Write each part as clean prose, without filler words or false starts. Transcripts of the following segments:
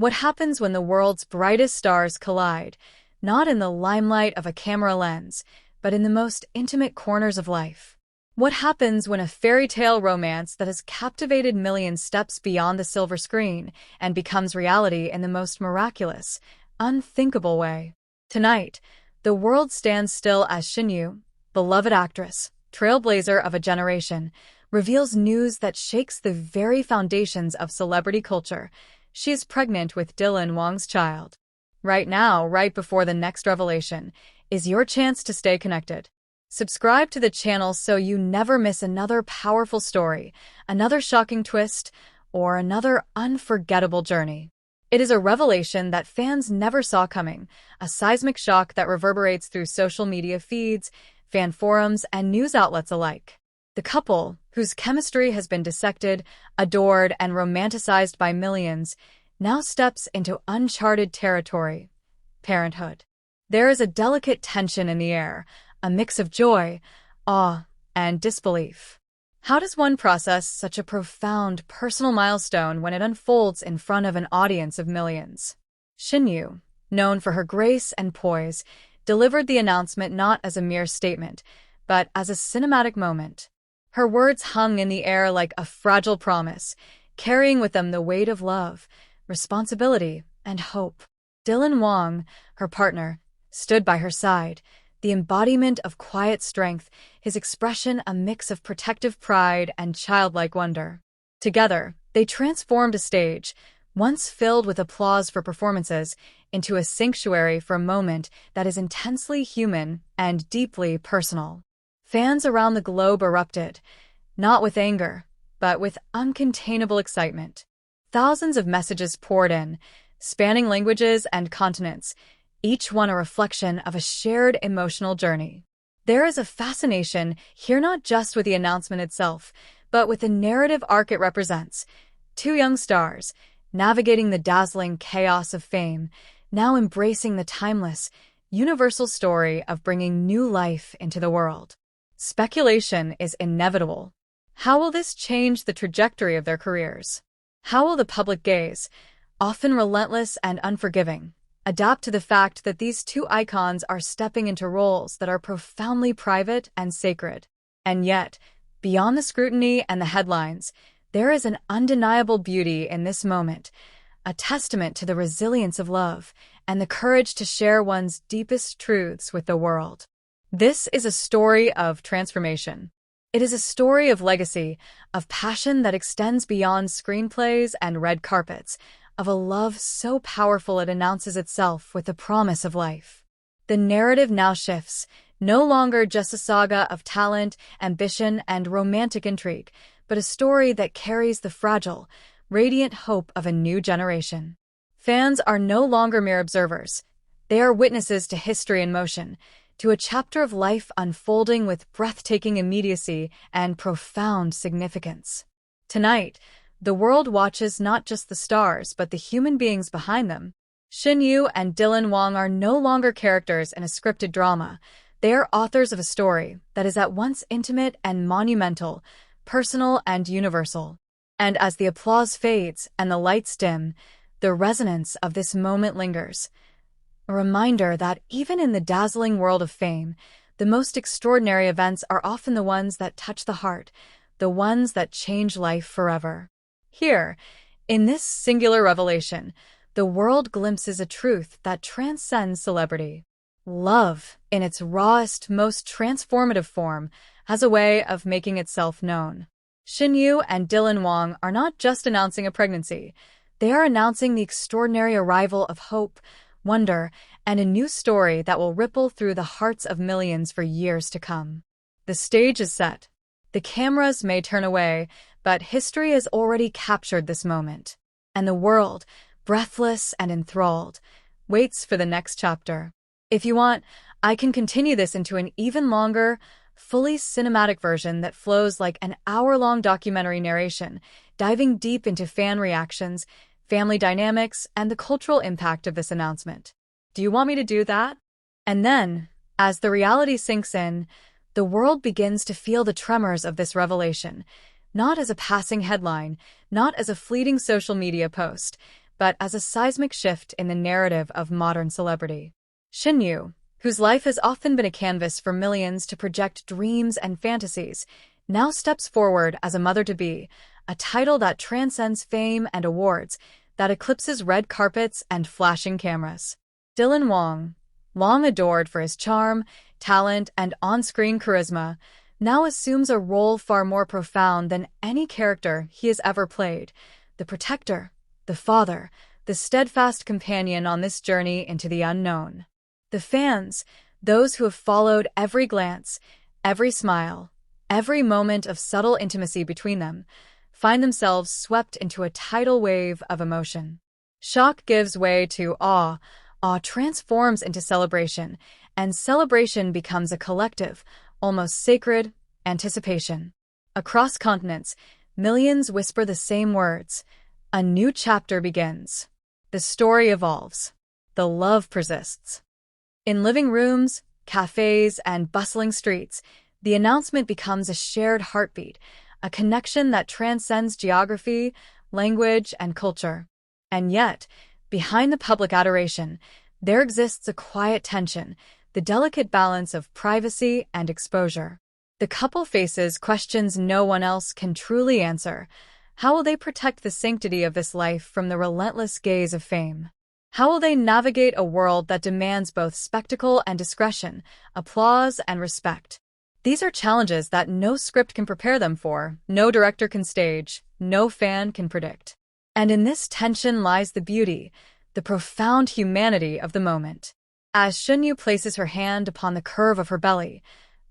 What happens when the world's brightest stars collide, not in the limelight of a camera lens, but in the most intimate corners of life? What happens when a fairy tale romance that has captivated millions steps beyond the silver screen and becomes reality in the most miraculous, unthinkable way? Tonight, the world stands still as SHEN YUE, beloved actress, trailblazer of a generation, reveals news that shakes the very foundations of celebrity culture. She is pregnant with Wang's child. Right now, right before the next revelation, is your chance to stay connected. Subscribe to the channel so you never miss another powerful story, another shocking twist, or another unforgettable journey. It is a revelation that fans never saw coming, a seismic shock that reverberates through social media feeds, fan forums, and news outlets alike. The couple, whose chemistry has been dissected, adored, and romanticized by millions, now steps into uncharted territory: parenthood. There is a delicate tension in the air, a mix of joy, awe, and disbelief. How does one process such a profound personal milestone when it unfolds in front of an audience of millions? SHEN YUE, known for her grace and poise, delivered the announcement not as a mere statement, but as a cinematic moment. Her words hung in the air like a fragile promise, carrying with them the weight of love, responsibility, and hope. Wang, her partner, stood by her side, the embodiment of quiet strength, his expression a mix of protective pride and childlike wonder. Together, they transformed a stage, once filled with applause for performances, into a sanctuary for a moment that is intensely human and deeply personal. Fans around the globe erupted, not with anger, but with uncontainable excitement. Thousands of messages poured in, spanning languages and continents, each one a reflection of a shared emotional journey. There is a fascination here not just with the announcement itself, but with the narrative arc it represents. Two young stars, navigating the dazzling chaos of fame, now embracing the timeless, universal story of bringing new life into the world. Speculation is inevitable. How will this change the trajectory of their careers? How will the public gaze, often relentless and unforgiving, adapt to the fact that these two icons are stepping into roles that are profoundly private and sacred? And yet, beyond the scrutiny and the headlines, there is an undeniable beauty in this moment, a testament to the resilience of love and the courage to share one's deepest truths with the world. This is a story of transformation. It is a story of legacy, of passion that extends beyond screenplays and red carpets, of a love so powerful it announces itself with the promise of life. The narrative now shifts, no longer just a saga of talent, ambition, and romantic intrigue, but a story that carries the fragile, radiant hope of a new generation. Fans are no longer mere observers. They are witnesses to history in motion, to a chapter of life unfolding with breathtaking immediacy and profound significance. Tonight, the world watches not just the stars but the human beings behind them. SHEN YUE and Wang are no longer characters in a scripted drama. They are authors of a story that is at once intimate and monumental, personal and universal. And as the applause fades and the lights dim, the resonance of this moment lingers. A reminder that even in the dazzling world of fame, the most extraordinary events are often the ones that touch the heart, the ones that change life forever. Here, in this singular revelation, the world glimpses a truth that transcends celebrity. Love, in its rawest, most transformative form, has a way of making itself known. SHEN YUE and Wang are not just announcing a pregnancy. They are announcing the extraordinary arrival of hope, wonder, and a new story that will ripple through the hearts of millions for years to come. The stage is set. The cameras may turn away, but history has already captured this moment. And the world, breathless and enthralled, waits for the next chapter. If you want, I can continue this into an even longer, fully cinematic version that flows like an hour-long documentary narration, diving deep into fan reactions, family dynamics, and the cultural impact of this announcement. Do you want me to do that? And then, as the reality sinks in, the world begins to feel the tremors of this revelation, not as a passing headline, not as a fleeting social media post, but as a seismic shift in the narrative of modern celebrity. SHEN YUE, whose life has often been a canvas for millions to project dreams and fantasies, now steps forward as a mother-to-be, a title that transcends fame and awards, that eclipses red carpets and flashing cameras. Dylan Wang, long adored for his charm, talent, and on-screen charisma, now assumes a role far more profound than any character he has ever played: the protector, the father, the steadfast companion on this journey into the unknown. The fans, those who have followed every glance, every smile, every moment of subtle intimacy between them, find themselves swept into a tidal wave of emotion. Shock gives way to awe, awe transforms into celebration, and celebration becomes a collective, almost sacred, anticipation. Across continents, millions whisper the same words: a new chapter begins. The story evolves. The love persists. In living rooms, cafes, and bustling streets, the announcement becomes a shared heartbeat, a connection that transcends geography, language, and culture. And yet, behind the public adoration, there exists a quiet tension, the delicate balance of privacy and exposure. The couple faces questions no one else can truly answer. How will they protect the sanctity of this life from the relentless gaze of fame? How will they navigate a world that demands both spectacle and discretion, applause and respect? These are challenges that no script can prepare them for, no director can stage, no fan can predict. And in this tension lies the beauty, the profound humanity of the moment. As SHEN YUE places her hand upon the curve of her belly,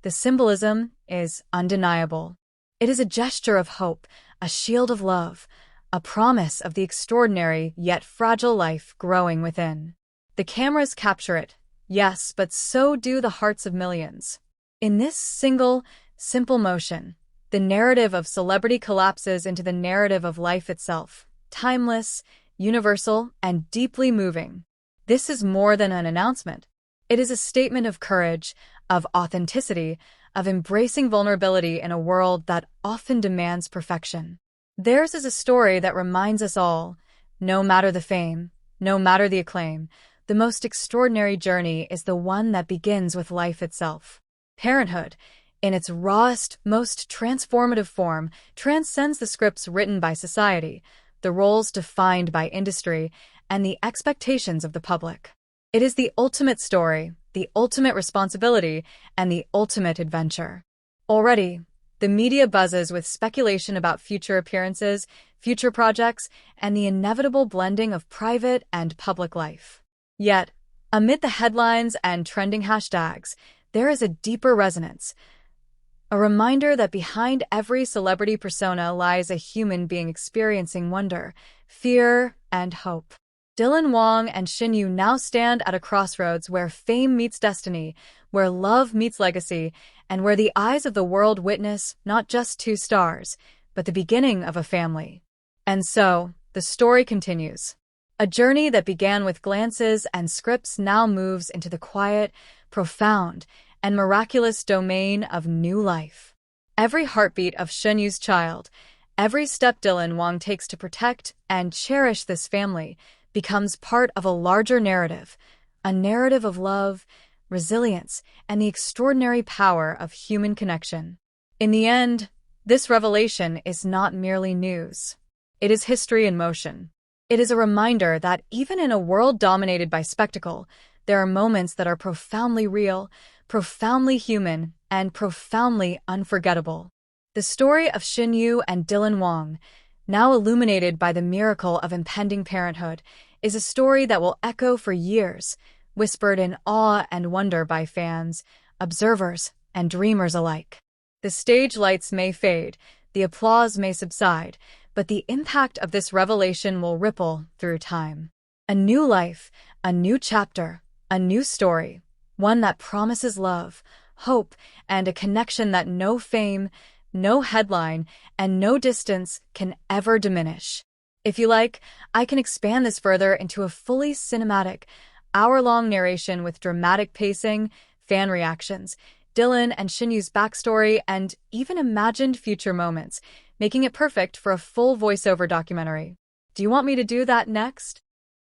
the symbolism is undeniable. It is a gesture of hope, a shield of love, a promise of the extraordinary yet fragile life growing within. The cameras capture it, yes, but so do the hearts of millions. In this single, simple motion, the narrative of celebrity collapses into the narrative of life itself, timeless, universal, and deeply moving. This is more than an announcement. It is a statement of courage, of authenticity, of embracing vulnerability in a world that often demands perfection. Theirs is a story that reminds us all, no matter the fame, no matter the acclaim, the most extraordinary journey is the one that begins with life itself. Parenthood, in its rawest, most transformative form, transcends the scripts written by society, the roles defined by industry, and the expectations of the public. It is the ultimate story, the ultimate responsibility, and the ultimate adventure. Already, the media buzzes with speculation about future appearances, future projects, and the inevitable blending of private and public life. Yet, amid the headlines and trending hashtags, there is a deeper resonance, a reminder that behind every celebrity persona lies a human being experiencing wonder, fear, and hope. Dylan Wang and SHEN YUE now stand at a crossroads where fame meets destiny, where love meets legacy, and where the eyes of the world witness not just two stars, but the beginning of a family. And so, the story continues. A journey that began with glances and scripts now moves into the quiet, profound, and miraculous domain of new life. Every heartbeat of SHEN YUE's child, every step Dylan Wang takes to protect and cherish this family, becomes part of a larger narrative, a narrative of love, resilience, and the extraordinary power of human connection. In the end, this revelation is not merely news. It is history in motion. It is a reminder that even in a world dominated by spectacle, there are moments that are profoundly real, profoundly human, and profoundly unforgettable. The story of SHEN YUE and Dylan Wang, now illuminated by the miracle of impending parenthood, is a story that will echo for years, whispered in awe and wonder by fans, observers, and dreamers alike. The stage lights may fade, the applause may subside, but the impact of this revelation will ripple through time. A new life, a new chapter, a new story, one that promises love, hope, and a connection that no fame, no headline, and no distance can ever diminish. If you like, I can expand this further into a fully cinematic, hour-long narration with dramatic pacing, fan reactions, Dylan and SHEN YUE's backstory, and even imagined future moments, making it perfect for a full voiceover documentary. Do you want me to do that next?